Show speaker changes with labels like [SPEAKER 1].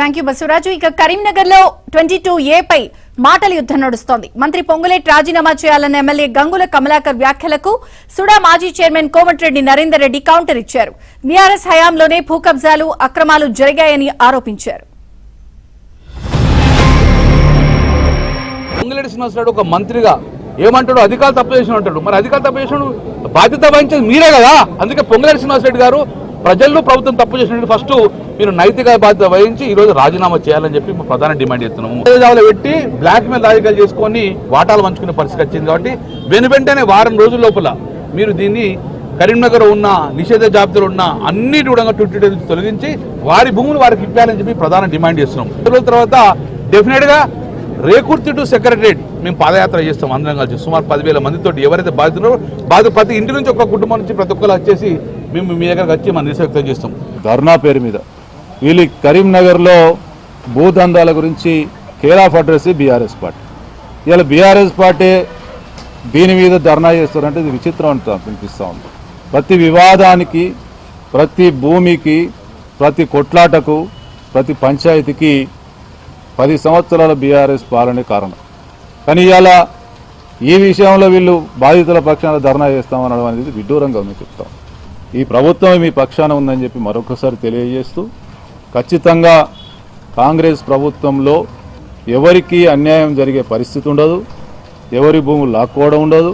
[SPEAKER 1] Thank you Basavaraju. ఇక కరీంనగర్ లో 22A పై మాటల యుద్ధం నడుస్తోంది. మంత్రి పొంగులేటి రాజీనామా చేయాలన్న ఎమ్మెల్యే గంగుల కమలాకర్ వ్యాఖ్యలకు సుడా మాజీ చైర్మన్ కోమటిరెడ్డి నరేందర్ రెడ్డి కౌంటర్ ఇచ్చారు. బీఆర్ఎస్ హయాంలోనే భూ కబ్జాలు అక్రమాలు జరిగాయని ఆరోపించారు.
[SPEAKER 2] పొంగులేటి శ్రీనివాసరావు ఒక మంత్రిగా ఏమంటాడు, అధికారులు తప్పు చేసిన అంటాడు. మరి అధికారులు తప్పు చేసినాడు, బాధ్యత వహించేది మీరే కదా. అందుకే పొంగులేటి శ్రీనివాసరెడ్డి గారు ప్రజల్లో ప్రభుత్వం తప్పు చేసినట్టు ఫస్ట్ మీరు నైతిక బాధ్యత వహించి ఈ రోజు రాజీనామా చేయాలని చెప్పి ప్రధాన డిమాండ్ చేస్తున్నాము. పెట్టి బ్లాక్ మెయిల్ రాజకీయాలు చేసుకొని వాటాలు పంచుకునే పరిస్థితి వచ్చింది. కాబట్టి వెనువెంటనే వారం రోజుల లోపల మీరు దీన్ని కరీంనగర్ ఉన్న నిషేధ జాబితాలో ఉన్న అన్నిటి కూడా తొలగించి వారి భూములు వారికి ఇప్పాలని చెప్పి ప్రధాన డిమాండ్ చేస్తున్నాం. రోజుల తర్వాత డెఫినెట్ గా రేకుర్తి టు సెక్రటరేట్ మేము పాదయాత్ర చేస్తాం అందరం కలిసి. సుమారు 10,000 మందితో ఎవరైతే బాధితున్నారో ప్రతి ఇంటి నుంచి ఒక కుటుంబం నుంచి ప్రతి ఒక్కరు వచ్చేసి మేము మీ దగ్గరకు వచ్చి మన నిరసన వ్యక్తం చేస్తాం.
[SPEAKER 3] ధర్నా పేరు మీద వీళ్ళు కరీంనగర్లో భూదందాల గురించి care of address BRS party. ఇలా బీఆర్ఎస్ పార్టీ దీని మీద ధర్నా చేస్తారంటే ఇది విచిత్రం అనిపిస్తూ ఉంది. ప్రతి వివాదానికి, ప్రతి భూమికి, ప్రతి కొట్లాటకు, ప్రతి పంచాయతీకి 10 సంవత్సరాల బీఆర్ఎస్ పాలనే కారణం. కానీ ఇలా ఈ విషయంలో వీళ్ళు బాధితుల పక్షాన ధర్నా చేస్తామనడం అనేది విడ్డూరంగా ఉంది చెప్తాం. ఈ ప్రభుత్వం మీ పక్షాన ఉందని చెప్పి మరొకసారి తెలియజేస్తూ, ఖచ్చితంగా కాంగ్రెస్ ప్రభుత్వంలో ఎవరికి అన్యాయం జరిగే పరిస్థితి ఉండదు, ఎవరి భూములు లాక్కోవడం ఉండదు.